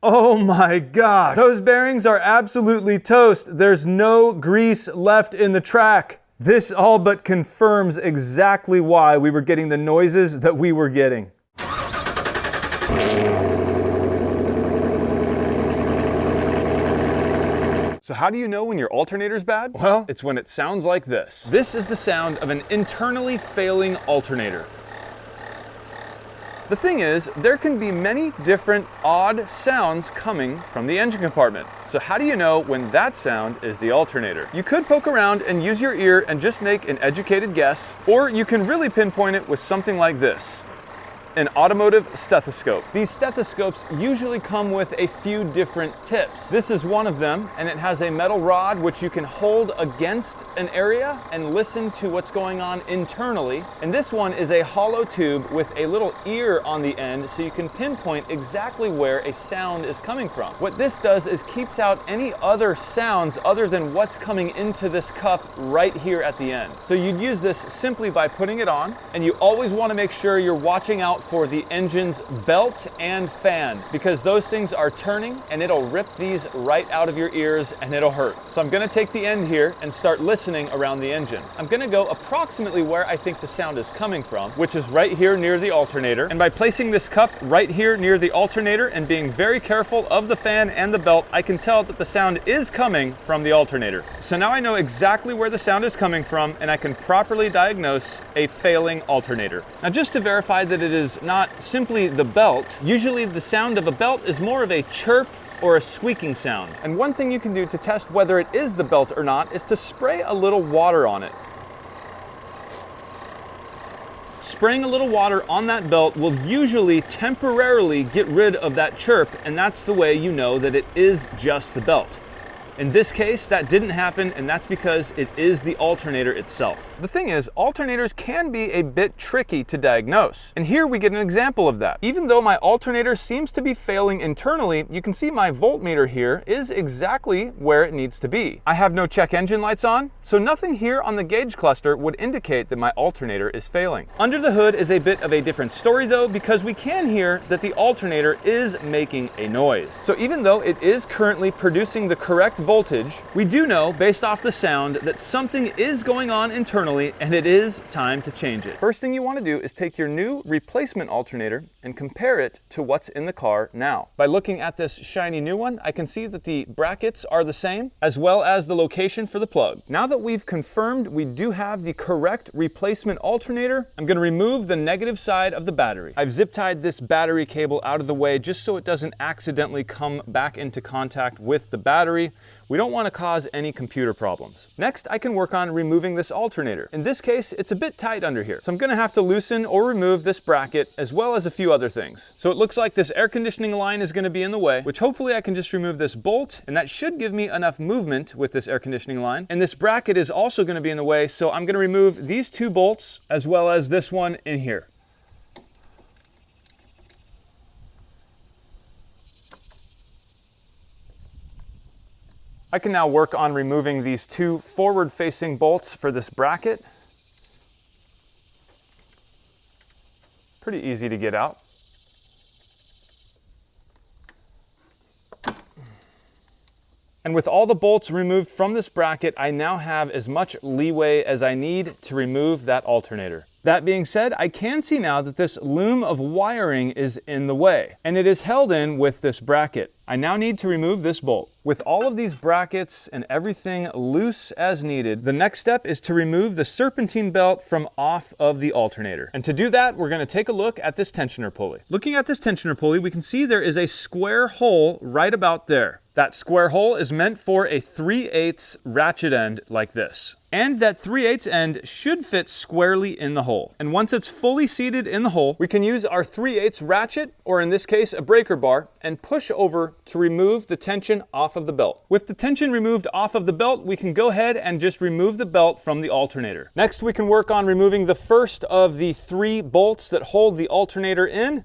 Oh my gosh, those bearings are absolutely toast. There's no grease left in the track. This all but confirms exactly why we were getting the noises that we were getting. So how do you know when your alternator's bad? Well, it's when it sounds like this. This is the sound of an internally failing alternator. The thing is, there can be many different odd sounds coming from the engine compartment. So how do you know when that sound is the alternator? You could poke around and use your ear and just make an educated guess, or you can really pinpoint it with something like this. An automotive stethoscope. These stethoscopes usually come with a few different tips. This is one of them, and it has a metal rod which you can hold against an area and listen to what's going on internally. And this one is a hollow tube with a little ear on the end, so you can pinpoint exactly where a sound is coming from. What this does is keeps out any other sounds other than what's coming into this cup right here at the end. So you'd use this simply by putting it on, and you always want to make sure you're watching out for the engine's belt and fan, because those things are turning and it'll rip these right out of your ears and it'll hurt. So I'm going to take the end here and start listening around the engine. I'm going to go approximately where I think the sound is coming from, which is right here near the alternator. And by placing this cup right here near the alternator and being very careful of the fan and the belt, I can tell that the sound is coming from the alternator. So now I know exactly where the sound is coming from, and I can properly diagnose a failing alternator. Now, just to verify that it is not simply the belt, usually the sound of a belt is more of a chirp or a squeaking sound. And one thing you can do to test whether it is the belt or not is to spray a little water on it. Spraying a little water on that belt will usually temporarily get rid of that chirp, and that's the way you know that it is just the belt. In this case, that didn't happen, and that's because it is the alternator itself. The thing is, alternators can be a bit tricky to diagnose. And here we get an example of that. Even though my alternator seems to be failing internally, you can see my voltmeter here is exactly where it needs to be. I have no check engine lights on, so nothing here on the gauge cluster would indicate that my alternator is failing. Under the hood is a bit of a different story though, because we can hear that the alternator is making a noise. So even though it is currently producing the correct voltage, we do know based off the sound that something is going on internally and it is time to change it. First thing you want to do is take your new replacement alternator and compare it to what's in the car now. By looking at this shiny new one, I can see that the brackets are the same, as well as the location for the plug. Now that we've confirmed we do have the correct replacement alternator, I'm going to remove the negative side of the battery. I've zip tied this battery cable out of the way just so it doesn't accidentally come back into contact with the battery. We don't want to cause any computer problems. Next, I can work on removing this alternator. In this case, it's a bit tight under here, so I'm going to have to loosen or remove this bracket as well as a few other things. So it looks like this air conditioning line is going to be in the way, which hopefully I can just remove this bolt, and that should give me enough movement with this air conditioning line. And this bracket is also going to be in the way, so I'm going to remove these two bolts as well as this one in here. I can now work on removing these two forward-facing bolts for this bracket. Pretty easy to get out. And with all the bolts removed from this bracket, I now have as much leeway as I need to remove that alternator. That being said, I can see now that this loom of wiring is in the way, and it is held in with this bracket. I now need to remove this bolt. With all of these brackets and everything loose as needed, the next step is to remove the serpentine belt from off of the alternator. And to do that, we're going to take a look at this tensioner pulley. Looking at this tensioner pulley, we can see there is a square hole right about there. That square hole is meant for a 3/8 ratchet end like this. And that 3/8 end should fit squarely in the hole. And once it's fully seated in the hole, we can use our 3/8 ratchet, or in this case, a breaker bar, and push over to remove the tension off of the belt. With the tension removed off of the belt, we can go ahead and just remove the belt from the alternator. Next, we can work on removing the first of the 3 bolts that hold the alternator in.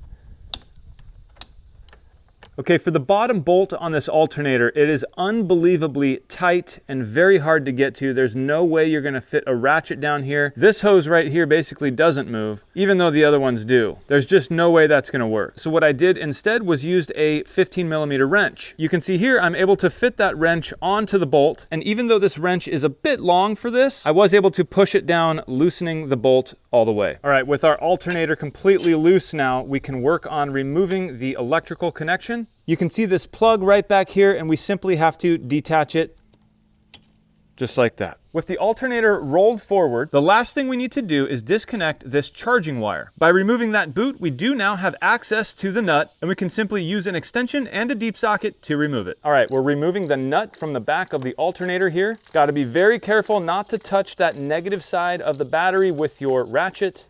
Okay, for the bottom bolt on this alternator, it is unbelievably tight and very hard to get to. There's no way you're gonna fit a ratchet down here. This hose right here basically doesn't move, even though the other ones do. There's just no way that's gonna work. So what I did instead was used a 15mm wrench. You can see here, I'm able to fit that wrench onto the bolt, and even though this wrench is a bit long for this, I was able to push it down, loosening the bolt all the way. All right, with our alternator completely loose now, we can work on removing the electrical connection. You can see this plug right back here, and we simply have to detach it just like that. With the alternator rolled forward, the last thing we need to do is disconnect this charging wire. By removing that boot, we do now have access to the nut, and we can simply use an extension and a deep socket to remove it. All right, we're removing the nut from the back of the alternator here. Got to be very careful not to touch that negative side of the battery with your ratchet.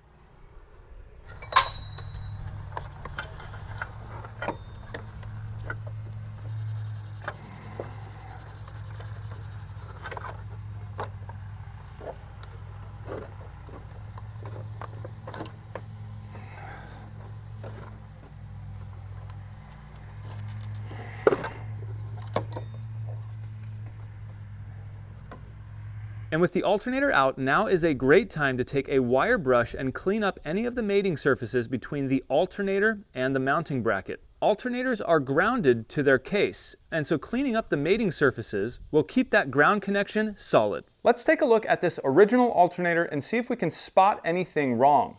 And with the alternator out, now is a great time to take a wire brush and clean up any of the mating surfaces between the alternator and the mounting bracket. Alternators are grounded to their case, and so cleaning up the mating surfaces will keep that ground connection solid. Let's take a look at this original alternator and see if we can spot anything wrong.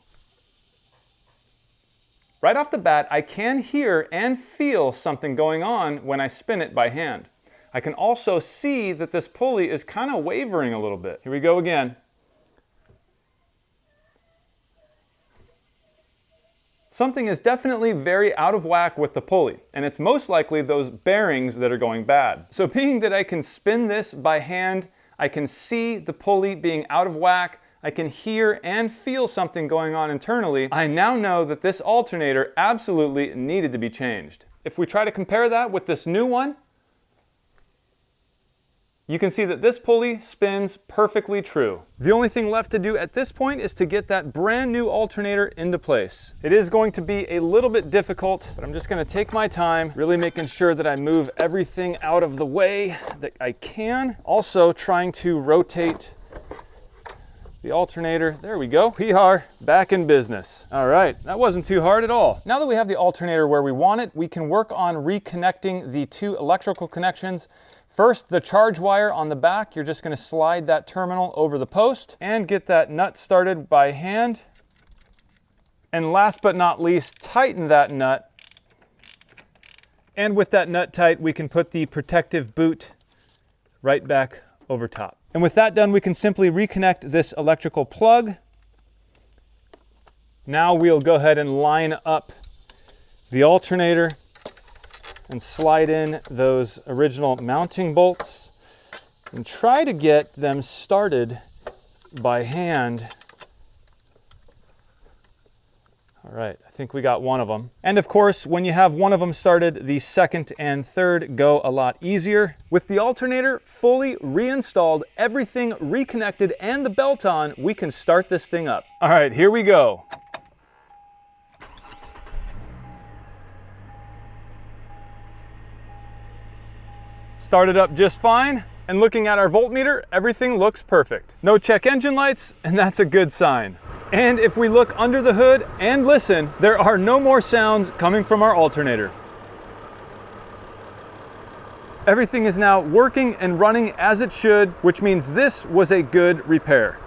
Right off the bat, I can hear and feel something going on when I spin it by hand. I can also see that this pulley is kind of wavering a little bit. Here we go again. Something is definitely very out of whack with the pulley, and it's most likely those bearings that are going bad. So being that I can spin this by hand, I can see the pulley being out of whack, I can hear and feel something going on internally, I now know that this alternator absolutely needed to be changed. If we try to compare that with this new one, you can see that this pulley spins perfectly true. The only thing left to do at this point is to get that brand new alternator into place. It is going to be a little bit difficult, but I'm just going to take my time, really making sure that I move everything out of the way that I can. Also trying to rotate the alternator. There we go. We are back in business. All right, that wasn't too hard at all. Now that we have the alternator where we want it, we can work on reconnecting the two electrical connections. First, the charge wire on the back, you're just going to slide that terminal over the post and get that nut started by hand. And last but not least, tighten that nut. And with that nut tight, we can put the protective boot right back over top. And with that done, we can simply reconnect this electrical plug. Now we'll go ahead and line up the alternator and slide in those original mounting bolts and try to get them started by hand. All right, I think we got one of them. And of course, when you have one of them started, the second and third go a lot easier. With the alternator fully reinstalled, everything reconnected, and the belt on, we can start this thing up. All right, here we go. Started up just fine, and looking at our voltmeter, everything looks perfect. No check engine lights, and that's a good sign. And if we look under the hood and listen, there are no more sounds coming from our alternator. Everything is now working and running as it should, which means this was a good repair.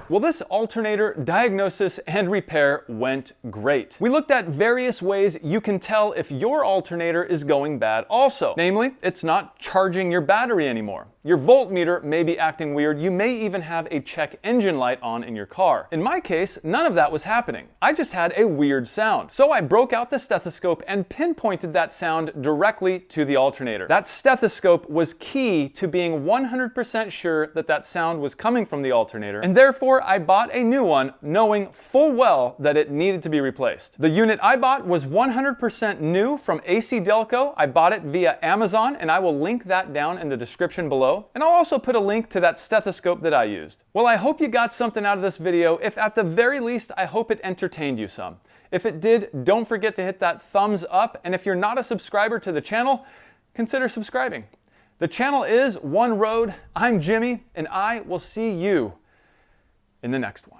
Well, this alternator diagnosis and repair went great. We looked at various ways you can tell if your alternator is going bad also. Namely, it's not charging your battery anymore. Your voltmeter may be acting weird. You may even have a check engine light on in your car. In my case, none of that was happening. I just had a weird sound. So I broke out the stethoscope and pinpointed that sound directly to the alternator. That stethoscope was key to being 100% sure that that sound was coming from the alternator, and therefore I bought a new one knowing full well that it needed to be replaced. The unit I bought was 100% new from AC Delco. I bought it via Amazon, and I will link that down in the description below. below, and I'll also put a link to that stethoscope that I used. Well, I hope you got something out of this video. If at the very least, I hope it entertained you some. If it did, don't forget to hit that thumbs up, and if you're not a subscriber to the channel, consider subscribing. The channel is One Road. I'm Jimmy, and I will see you in the next one.